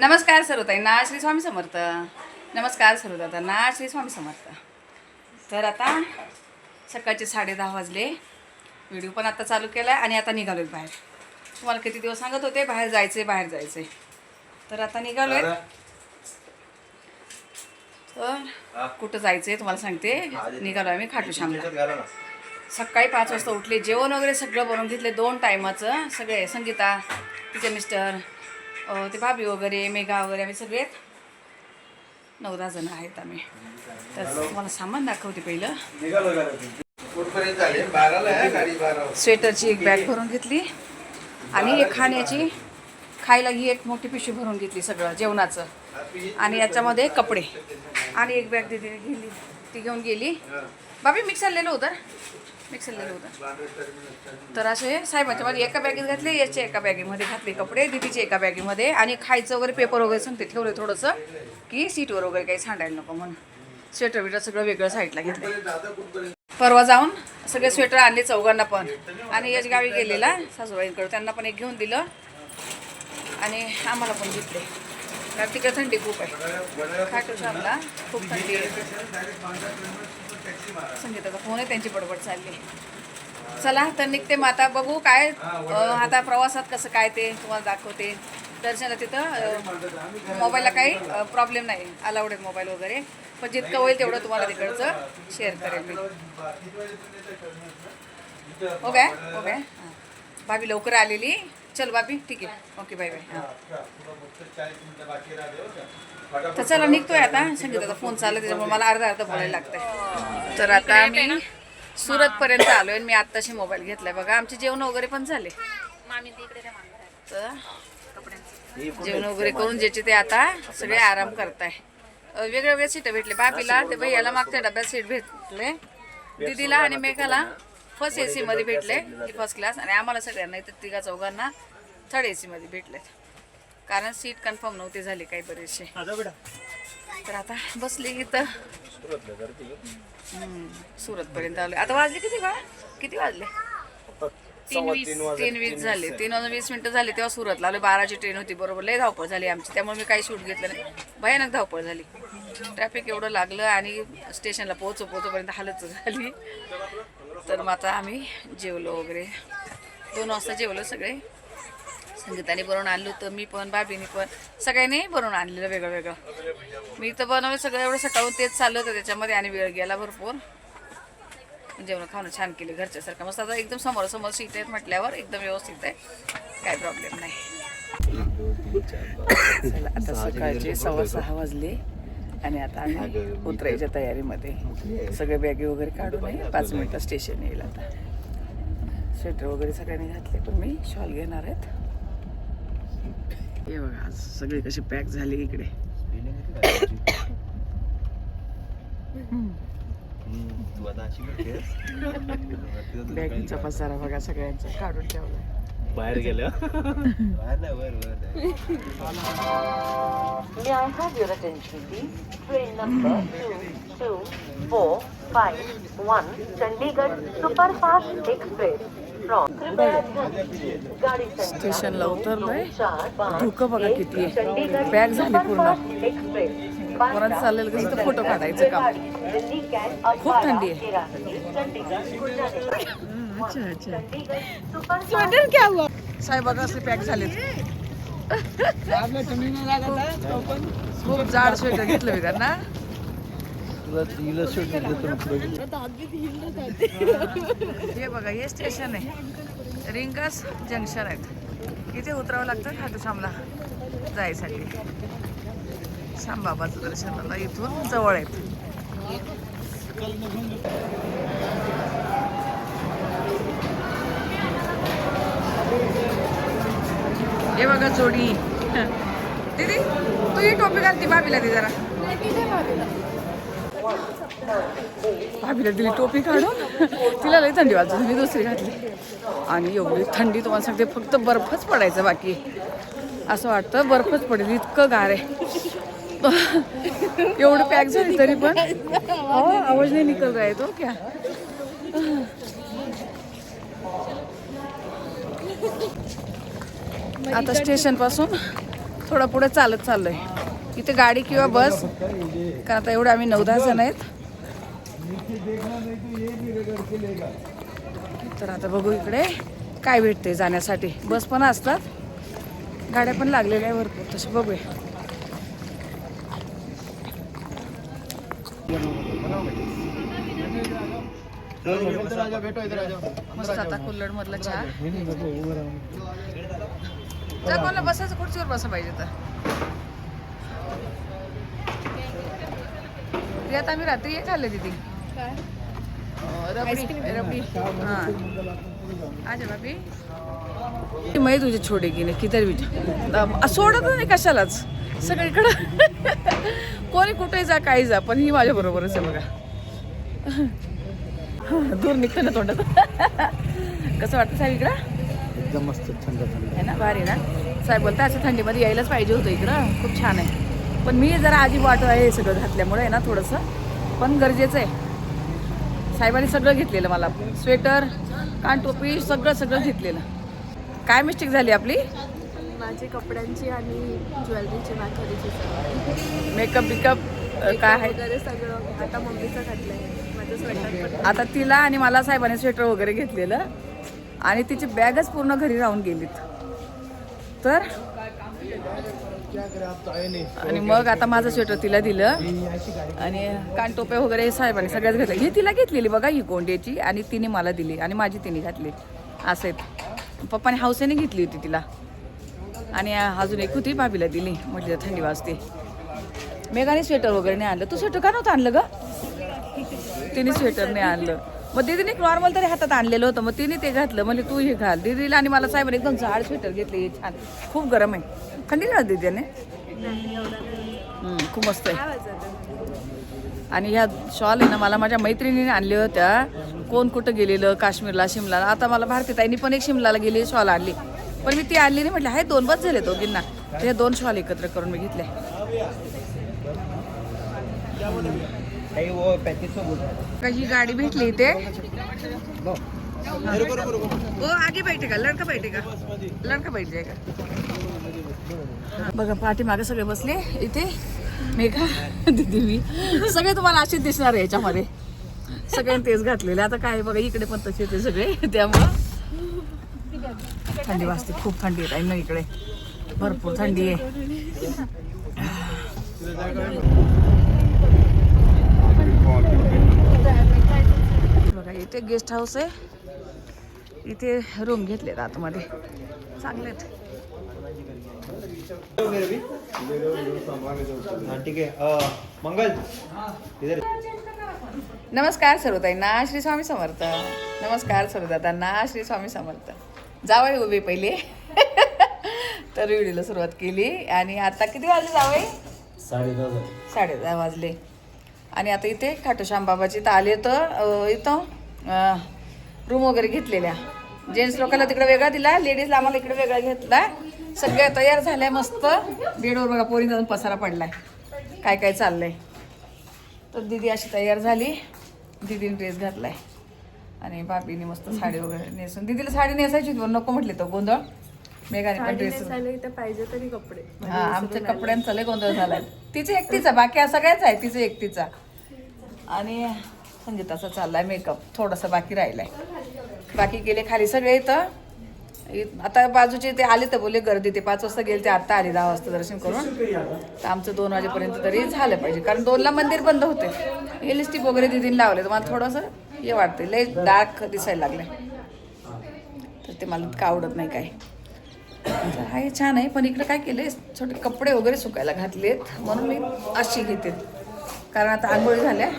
नमस्कार सर्वताईंना श्री स्वामी समर्थ. नमस्कार सर्वदादांना श्री स्वामी समर्थ. तर आता सकाळचे 10:30 वाजले. व्हिडिओ पण आता चालू केला आणि आता निघालो बाहेर. तुम्हाला किती दिवस सांगत होते बाहेर जायचे. तर आता निघालोय. तर कुठं जायचंय तुम्हाला सांगते. निघालो आम्ही खाटू श्यामला. सकाळी 5 वाजता उठले, जेवण वगैरे सगळं बनवून घेतले 2 टायमाचं. सगळे संगीता, तिचे मिस्टर, ते भाभी वगैरे, मेघा वगैरे, आम्ही सगळे 9-10 जण आहेत आम्ही. तर तुम्हाला सामान दाखवते पहिलं. स्वेटरची एक बॅग भरून घेतली आणि एक खायला ही एक मोठी पिशवी भरून घेतली सगळं जेवणाचं. आणि याच्यामध्ये कपडे आणि एक बॅग दिली गेली, ती घेऊन गेली. बाबी मिक्सर लिहिलं होतं. तर असे साहेबांच्या मध्ये एका बॅगेत घातले, याच्या एका बॅगेमध्ये घातले कपडे, दीदीच्या एका बॅगेमध्ये. आणि खायचं वगैरे पेपर वगैरे सांगते ठेवलं थोडंसं की सीटवर वगैरे काही सांडायला नको म्हणून. स्वेटर बिटर सगळं वेगळं साईडला घेतलं. परवा जाऊन सगळे स्वेटर आणले चौघांना पण. आणि याच गावी गेलेला सासूबाईंकडे, त्यांना पण एक घेऊन दिलं आणि आम्हाला पण घेतले. कारण तिकडे थंडी खूप आहे. खाटू श्यामला खूप थंडी आहे. संगीताचा फोन आहे, त्यांची बडबड चालली. चला तर निघते मग आता. बघू काय आता प्रवासात कसं काय ते तुम्हाला दाखवते. दर्शनाला तिथं मोबाईलला काही प्रॉब्लेम नाही, अलाउड आहे मोबाईल वगैरे. पण जितकं होईल तेवढं तुम्हाला तिकडचं शेअर करेल मी. ओके हां, भाभी लवकर आलेली. चल भाभी, ठीक आहे, ओके, बाय बाय. तर चला निघतोय आता. संगीताचा फोन चालला त्याच्यामुळे मला अर्धा बोलायला लागतंय. तर आता मी सुरतपर्यंत आलोय. मी आत्ताशी मोबाईल घेतलाय बघा. आमचे जेवण वगैरे पण झाले. तर जेवण वगैरे करून ज्याचे ते आता सगळे आराम करताय. वेगवेगळे सीटं भेटले. बाबीला ते भैयाला मागच्या डब्यात सीट भेटले, दीदीला आणि मेघाला फर्स्ट AC मध्ये भेटले, फर्स्ट क्लास. आणि आम्हाला सगळ्यांना इथं 3-4 थर्ड AC मध्ये भेटलेत, कारण सीट कन्फर्म नव्हती झाली काही बरेचसे. तर आता बसली इथं. सुरतपर्यंत आले. आता वाजले किती वाजले? 3:20 झाले. 3:20 झाले तेव्हा सुरतला आलो. 12ची ट्रेन होती बरोबर. लय धावपळ झाली आमची, त्यामुळे मी काही शूट घेतलं नाही. भयानक धावपळ झाली. ट्रॅफिक एवढं लागलं आणि स्टेशनला पोहोचोपर्यंत हालत झाली. तर मग आता आम्ही जेवलो वगैरे. 2 वाजता जेवलो सगळे. संगीताने बनवून आणलं होतं, मी पण, बाबीने पण, सगळ्यांनी बनवून आणलेलं वेगळं. मी तर बनवलं सगळं. एवढं सकाळून तेच चाललं होतं त्याच्यामध्ये आणि वेळ गेला भरपूर. जेवण खाणं छान केले घरच्यासारखं मस्त. आता एकदम समोर सीट आहेत म्हटल्यावर एकदम व्यवस्थित आहे, काय प्रॉब्लेम नाही. चला आता सकाळचे 6:15 वाजले आणि आता आम्ही उतरायच्या तयारीमध्ये. सगळे बॅगे वगैरे काढून 5 मिनिटं स्टेशन येईल. आता स्वेटर वगैरे सगळ्यांनी घातले, पण मी शॉल घेणार आहेत. हे बघा आज सगळे कसे पॅक झाले इकडे. बॅगींचा पसारा बघा सगळ्यांचा काढून ठेवला बाहेर गेलं. Train number 2241 Chandigarh superfast express. स्टेशनला उतरलोय. धुकं बघा किती आहे. बॅग झाली पूर्ण. परत चालेल कसं फोटो काढायचं काम. खूप थंडी आहे. अच्छा साहेब बघा असले पॅक झालेत. खूप जाड स्वेटर घेतलं मी त्यांना. हे बघा हे स्टेशन आहे, रिंगस जंक्शन आहेत. इथे उतरावं लागतं खाटू श्यामला जायसाठी. श्यामबाबाचं दर्शनाला इथून जवळ आहेत. हे बघा जोडी. दीदी तू ही टोपी घालती भाभीला दे जरा. भाभीला दिली टोपी काढून. तिला लई थंडी वाजत, मी दुसरी घातली. आणि एवढी थंडी तुम्हाला सांगते, फक्त बर्फच पडायचं बाकी. असं वाटतं बर्फच पडेल, इतकं गार आहे. एवढं पॅक झाली तरी पण आवाज नाही निकल रहा है तो क्या. आता स्टेशन पासून थोडं पुढे चालत चाललोय. इथे गाडी किंवा बस, कारण आता एवढे आम्ही 9-10 जण आहेत. तर आता बघू इकडे काय भेटते जाण्यासाठी. बस पण असतात, गाड्या पण लागलेल्या आहे भरपूर. तसे बघूया. मस्त आता कुल्लड मधला चहा. जर कोणाला बसायचं खुर्चीवर बसा पाहिजे तर. आता आम्ही रात्री हे खाल्ले तिथे रबडी. हाँ आज रबडी मैं तुझे छोडे की नाही किती विचार सोडत नाही कशालाच. सगळीकडं कोणी कुठे जा काही जा, पण ही माझ्या बरोबरच आहे बघा. दूर निघतं ना तोंडात. कसं वाटतं साहेब इकडं? एकदम मस्त थंड थंड आहे ना, भारी ना. साहेब बोलता असं थंडीमध्ये यायलाच पाहिजे होतं इकडं, खूप छान आहे. पण मी जरा अजीब वाटत आहे हे सगळं घातल्यामुळे आहे ना थोडंसं, पण गरजेचं आहे. साहेबांनी सगळं घेतलेलं मला, स्वेटर, कानटोपी, सगळं घेतलेलं. काय मिस्टेक झाली आपली? माझी कपड्यांची आणि ज्वेलरीची खरेदीची मेकअप बिकअप काय आहे वगैरे सगळं आता मम्मीचं घातलंय. माझं स्वेटर पण आता तिला आणि मला साहेबांनी स्वेटर वगैरे घेतलेलं, आणि तिची बॅगच पूर्ण घरी राहून गेलीत. तर आणि मग आता माझं स्वेटर तिला दिलं, आणि कानटोपे वगैरे साहेबांनी सगळ्यात घेतलं. ही तिला घेतलेली बघा, ही कोंड्याची, आणि तिने मला दिली, आणि माझी तिने घातली. असे पप्पाने हौसेने घेतली होती तिला, आणि अजून एक होती भाभीला दिली. म्हटलं थंडी वाजते. मेघाने स्वेटर वगैरे नाही आणलं. तू स्वेटर का नव्हतं आणलं ग? तिने स्वेटर नाही आणलं. मग दीदीने नॉर्मल तरी हातात आणलेलं होतं, मग तिने ते घातलं. म्हणजे तू हे घाल. दीदीला आणि मला साहेबांनी एकदम झाड स्वेटर घेतले, छान. खूप गरम आहे. थंडी ना दीदीने? खूप मस्त आहे. आणि ह्या शॉल आहे ना, मला माझ्या मैत्रिणीने आणल्या होत्या. कोण कुठं गेलेलं, काश्मीरला, शिमला. आता मला भारती ताईंनी पण एक शिमलाला गेली शॉल आणली, पण मी ती आणली नाही. म्हटलं हाय 2 बस झाले दोघींना. ते 2 शॉल एकत्र करून मी घेतले. ही गाडी भेटली इथे. ओ आगे बैठेगा, लड़का बैठेगा, लड़का बैठ जाएगा. बघा पाठीमागे सगळे बसले इथे. मेघा, दीदी, मी सगळे तुम्हाला असेच दिसणार आहे याच्यामध्ये. सगळ्यांनी तेच घातलेले. आता काय बघा इकडे पण तसे ते सगळे, त्यामुळं थंडी वाजते. खूप थंडी आहे ना इकडे, भरपूर थंडी आहे. बघा इथे गेस्ट हाऊस आहे, इथे रूम घेतलेत आतमध्ये, चांगलेत. मंगल नमस्कार सर्वताईंना, श्री स्वामी समर्थ. नमस्कार सर्वदादांना, श्री स्वामी समर्थ. जावई उभे पहिले. तर व्हिडिओला सुरुवात केली, आणि आता किती वाजले जावई? 10:30 वाजले. आणि आता इथे खाटूश्याम बाबाची तर आले, तर इथं रूम वगैरे घेतलेल्या. जेंट्स लोकांना तिकडे वेगळा दिला, लेडीजला आम्हाला इकडे वेगळा घेतला. सगळ्या तयार झाल्या मस्त. बेडवर बघा पोरींचा अजून पसारा पडलाय, काय काय चाललंय. तर दीदी अशी तयार झाली, दीदीने ड्रेस घातलाय, आणि बाबीने मस्त साडी वगैरे नेसून. दीदीला साडी नेसायची पण नको म्हटले तो गोंधळ. मेघाने पण ड्रेस पाहिजे तरी कपडे. हा, आमच्या कपड्यांचा लय गोंधळ झालाय. तिचे एकटीचा, बाकी सगळ्याच आहे तिचे एकटीचा. आणि संगीताचा चाललाय मेकअप, थोडासा बाकी राहिलाय. बाकी गेले खाली सगळे. इथं आता बाजूचे ते आले तर बोलले गर्दी, ते 5 वाजता गेले, ते आता आले 10 वाजता दर्शन करून. तर आमचं 2 वाजेपर्यंत तरी झालं पाहिजे, कारण 2ला मंदिर बंद होते. हे लिपस्टिक वगैरे दिदीने लावले, तर मला थोडंसं हे वाटते, लय डार्क दिसायला लागले, तर ते मला इतकं आवडत नाही काय. तर हा हे छान आहे, पण इकडे काय केले, छोटे कपडे वगैरे सुकायला घातलेत, म्हणून मी अशी घेते. कारण आता आंघोळी झाल्या,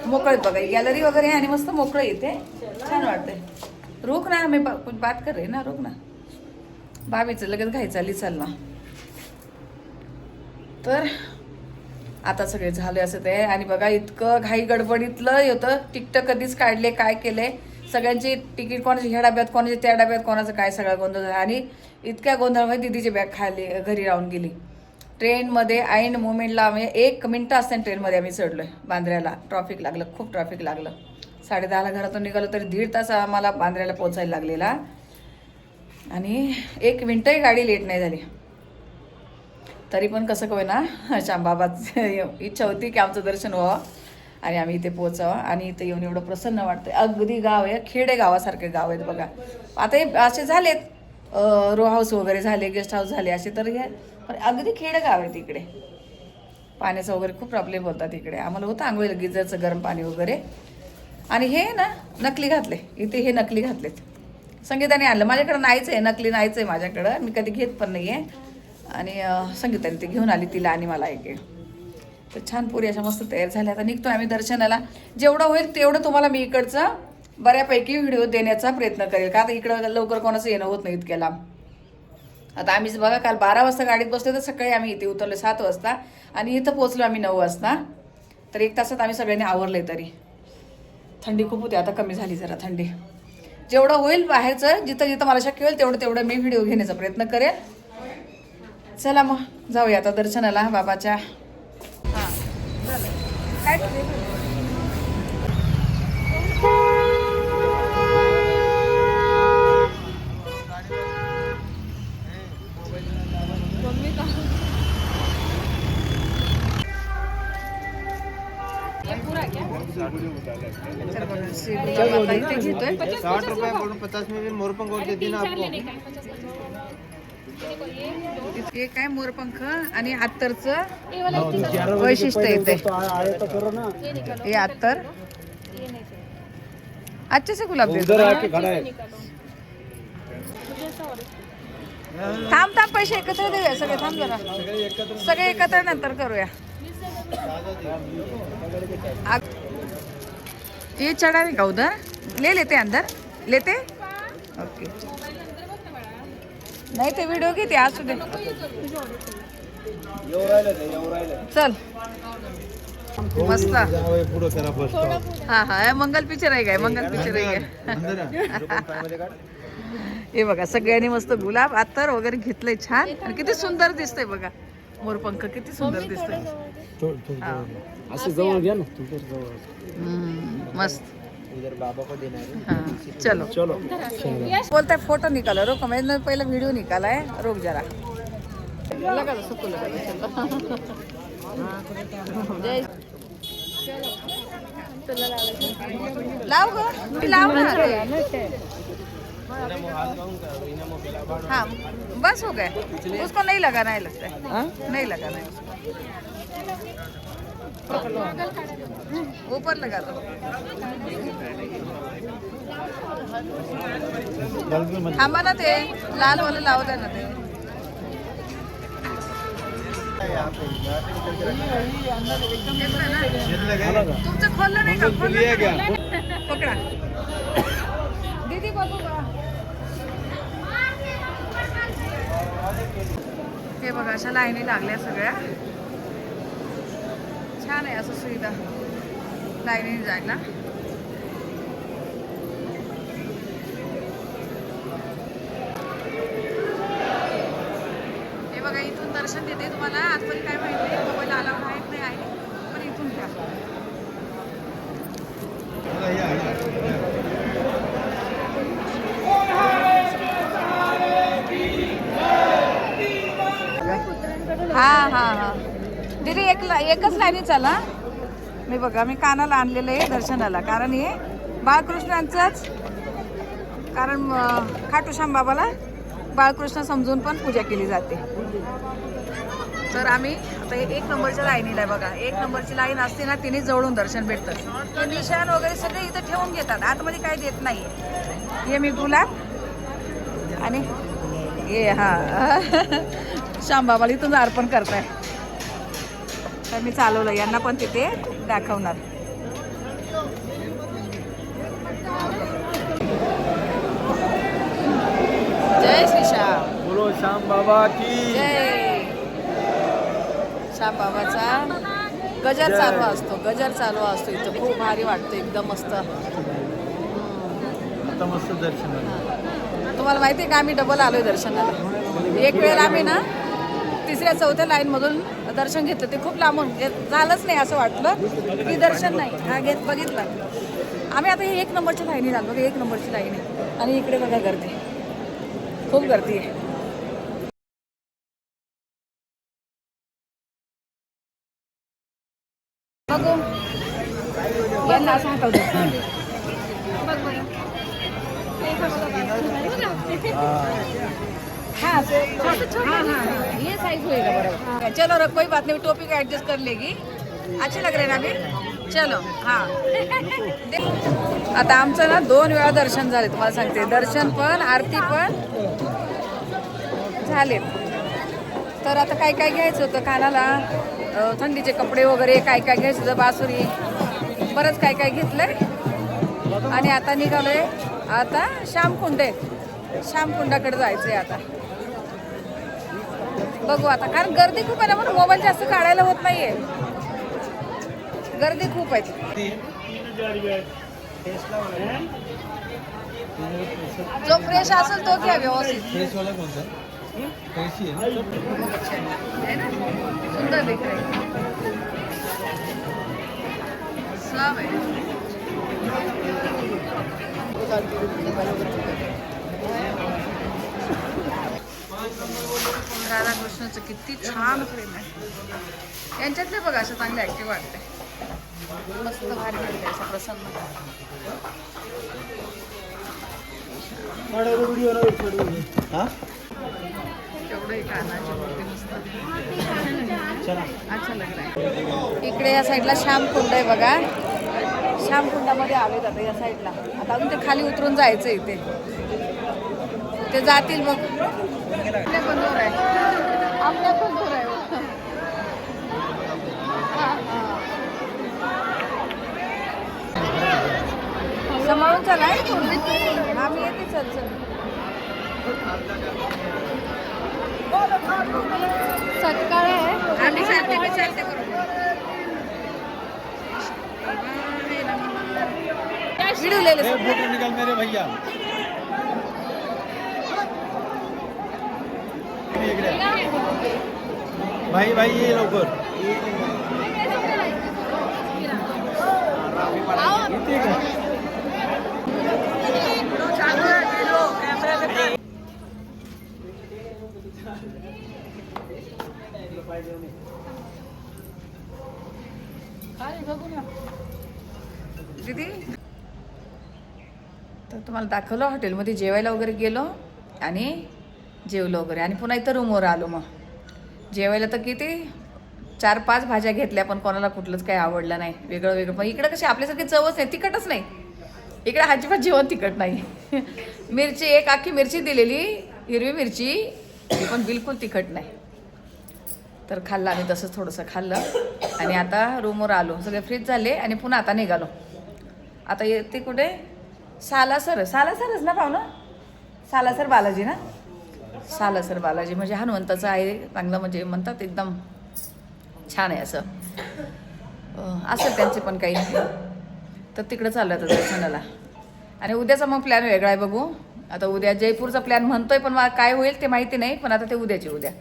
मोकळीत बघा, गॅलरी वगैरे आणि मस्त मोकळं येते, छान वाटते. रुक ना, मी बात कर रही ना, रुक ना. बाबीचं लगेच घाई चालली, चाल ना. तर आता सगळे झाले असं ते. आणि बघा इतकं घाई गडबडीतलं होतं. तिकीट कधीच काढले, काय केले, सगळ्यांची तिकीट कोणाची ह्या डब्यात, कोणाची त्या डब्यात, कोणाचं काय, सगळा गोंधळ झाला. आणि इतक्या गोंधळामध्ये दीदीची बॅग खाली घरी राहून गेली. ट्रेनमध्ये ऐन मुमेंटला, म्हणजे 1 मिनिटं असताना ट्रेनमध्ये आम्ही चढलोय बांद्र्याला. ट्रॅफिक लागलं, खूप ट्रॅफिक लागलं. 10:30ला घरातून निघालो तरी 1.5 तास आम्हाला बांद्र्याला पोहोचायला लागलेला, आणि 1 मिनिटही गाडी लेट नाही झाली. तरी पण कसं काय ना श्यामबाबाची इच्छा होती की आमचं दर्शन व्हावं आणि आम्ही इथे पोहोचावं आणि इथे येऊन एवढं प्रसन्न वाटतं. अगदी गाव आहे, खेडे गावासारखे गाव आहेत बघा. आता हे असे झालेत रो हाऊस वगैरे झाले, गेस्ट हाऊस झाले असे, तर हे पण अगदी खेडे गाव आहे तिकडे. पाण्याचा वगैरे खूप प्रॉब्लेम होता तिकडे. आम्हाला होतं आंघोळीला गिझरचं गरम पाणी वगैरे. आणि हे ना नकली घातले इथे, हे नकली घातलेत. संगीताने आणलं, माझ्याकडं नाहीच आहे, नकली नाहीच आहे माझ्याकडं, मी कधी घेत पण नाही आहे. आणि संगीताने ते घेऊन आली तिला आणि मला एक. तर छान पुरी अशा मस्त तयार झाल्या. आता निघतो आम्ही दर्शनाला. जेवढं होईल तेवढं तुम्हाला मी इकडचं बऱ्यापैकी व्हिडिओ देण्याचा प्रयत्न करेल, का आता इकडं लवकर कोणाचं येणं होत नाही इतक्या लांब. आता आम्हीच बघा काल 12 वाजता गाडीत बसलो, तर सकाळी आम्ही इथे उतरलो 7 वाजता आणि इथं पोहोचलो आम्ही 9 वाजता. तर 1 तासात आम्ही सगळ्यांनी आवरले. तरी थंडी खूप होती, आता कमी झाली जरा थंडी. जेवढं होईल बाहेरचं, जिथं जिथं मला शक्य होईल तेवढं मी व्हिडिओ घेण्याचा प्रयत्न करेल. चला मग जाऊया आता दर्शनाला बाबाच्या. हां काय घेतोय 60 रुपये बोलून 50 में भी मोरपंख और देती ना आपको. हे काय मोरपंख आणि अत्तरचं वैशिष्ट्य येते. हे अत्तर अच्छे से गुलाब देतो. थांब पैसे एकत्र देऊया सगळे. थांब जरा, सगळे एकत्र नंतर करूया. ये चढ़ावे का उधर ले लेते अंदर लेते. ओके नाही ते व्हिडिओ घेते असू दे. चल मस्त. हा हा मंगल पिक्चर आहे काय, मंगल पिक्चर आहे काय. हे बघा सगळ्यांनी मस्त गुलाब अत्तर वगैरे घेतलंय छान. आणि किती सुंदर दिसतंय बघा मोरपंख, किती सुंदर दिसतंय. असं जवळ घ्या ना. मस्त. इधर बाबा को देना है. हाँ चलो चलो बोलता है फोटो निकालो. रुको मैंने पहले वीडियो निकाला है, रुक जरा. लगा दो सबको लगा दो. जय लाव गो, मी लाव ना. हाँ बस हो गए, उसको नहीं लगाना है लगता है. नहीं लगाना है ऊपर लगा दो. थांबा ना, ते लाल वाले लावू द्या ना. ते तुमचं खोललं नाही का? पकडा दीदी बघू का. हे बघा अशा लाईनी लागल्या सगळ्या. छान आहे असं सुविधा लाईनीने जायला. हे बघा इथून दर्शन देते तुम्हाला. आजपर्यंत काय माहिती मोबाईल अलाउड आहे नाही आहे, पण इथून घ्या. हा हा हा दीदी एकच लाईनी चला. मी बघा मी कानाला आणलेलं आहे दर्शनाला, कारण हे बाळकृष्णांचंच. कारण खाटूश्याम बाबाला बाळकृष्ण समजून पण पूजा केली जाते. तर आम्ही आता 1 नंबरच्या लाईनीला आहे बघा. 1 नंबरची लाईन असते ना, तिने जवळून दर्शन भेटतं. हे निशाण वगैरे सगळे इथं ठेवून घेतात, आतमध्ये काही देत नाही. हे मी गुलाब आणि हे हा श्यामबाबाला इथून अर्पण करताय. तर मी चालवलं, यांना पण तिथे दाखवणार. जय श्री श्याम. बोलो श्याम बाबा की जय. श्याम बाबाचा गजर चालू असतो, गजर चालू असतो इथं. खूप भारी वाटतं, एकदम मस्त. आता मस्त दर्शन झालं. तुम्हाला माहिती आहे का, आम्ही डबल आलोय दर्शनाला. एक वेळेला आम्ही ना 3ऱ्या-4थ्या लाईनमधून दर्शन घेतलं. ते खूप लांबून झालंच नाही असं वाटलं की दर्शन नाही. हा बघितलं आम्ही. आता हे 1 नंबरची लाईनी झालं बघा. 1 नंबरची लाईन आहे आणि इकडे बघा गर्दी, खूप गर्दी आहे. बघू यांना असं हातावतो बघ बरं. हे का बघा. हाँ ये साइज होएगा बराबर. चलो रख कोई बात नहीं टोपी का एडजस्ट कर लेगी. अच्छे लग रहे ना अभी. चलो हाँ. आता आमचं ना 2 वेळा दर्शन झाले तुम्हाला सांगते. दर्शन पण आरती पण झाले. तर आता काय काय घ्यायचं होतं कानाला थंडीचे कपडे वगैरे काय काय घ्यायचं होतं बासुरी बरंच काय काय घेतलंय आणि आता निघालोय आता श्यामकुंडाकडे जायचंय आता. बघू आता कारण गर्दी खूप आहे ना म्हणून मोबाईल जास्त काढायला होत नाहीये. गर्दी खूप आहे. जो फ्रेश असेल तो घ्या व्यवस्थित. फ्रेश वाला कौन सा फ्रेश ही है ना. सुंदर दिख रहा है. सब है. राधाकृष्णाचं किती छान प्रेम आहे. यांच्यातले बघा असं चांगले ऍक्टिव्ह वाटते. मस्त भारी वाटते असं प्रसन्न. हाँ तेवढंही कानाची मूर्ती मस्त अच्छा लग रहा है. इकडे या साईडला श्यामकुंड आहे बघा. श्यामकुंडामध्ये आले जातं या साईडला. आता अजून ते खाली उतरून जायचं इथे. ते जातील मग. आपल्या पण जोर आहे. आपल्या पण जोर आहे. सांभाळून चला आम्ही येते. चल चल सटकाळ आहे. आम्ही चालते मी चालते बरोबर. व्हिडिओ ले ले. फोटो निकाल मेरे भैया. भाई भाई ये लवकर. इथे का? दीदी तर तुम्हाला दाखवलं हॉटेलमध्ये जेवायला वगैरे गेलो आणि जेवलो वगैरे आणि पुन्हा इथं रूमवर आलो. मग जेवायला तर किती 4-5 भाज्या घेतल्या पण कोणाला कुठलंच काही आवडलं नाही. वेगळं वेगळं. पण इकडं कशी आपल्यासारखी चवच नाही. तिखटच नाही इकडे. अजिबात जेवण तिखट नाही. मिरची एक अख्खी मिरची दिलेली हिरवी मिरची ती पण बिलकुल तिखट नाही. तर खाल्लं आम्ही तसंच थोडंसं खाल्लं आणि आता रूमवर आलो. सगळे फ्रीज झाले आणि पुन्हा आता निघालो. आता येते कुठे सालासरच ना पाहुणं. सालासर बालाजी ना. सालासर बालाजी म्हणजे हनुमंताचं आहे चांगलं म्हणजे म्हणतात एकदम छान आहे असं. असेल त्यांचे पण काही. तर तिकडं चाललं आता दर्शनाला. आणि उद्याचा मग प्लॅन वेगळा आहे. बघू आता उद्या जयपूरचा प्लॅन म्हणतोय पण मला काय होईल ते माहिती नाही. पण आता ते उद्याचे उद्या.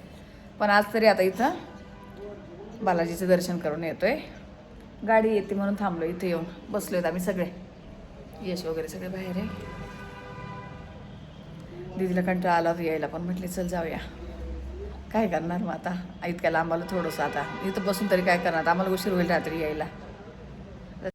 पण आज तरी आता इथं बालाजीचं दर्शन करून येतोय. गाडी येते म्हणून थांबलो. इथे येऊन बसलोय आम्ही सगळे. यश वगैरे सगळे बाहेर आहे. दीदीला कंटाळा आला यायला पण म्हटले चल जाऊया. काय करणार मग आता इतक्या लांब आलो थोडंसं. आता इथं बसून तरी काय करणार. आम्हाला उशीर होईल रात्री यायला.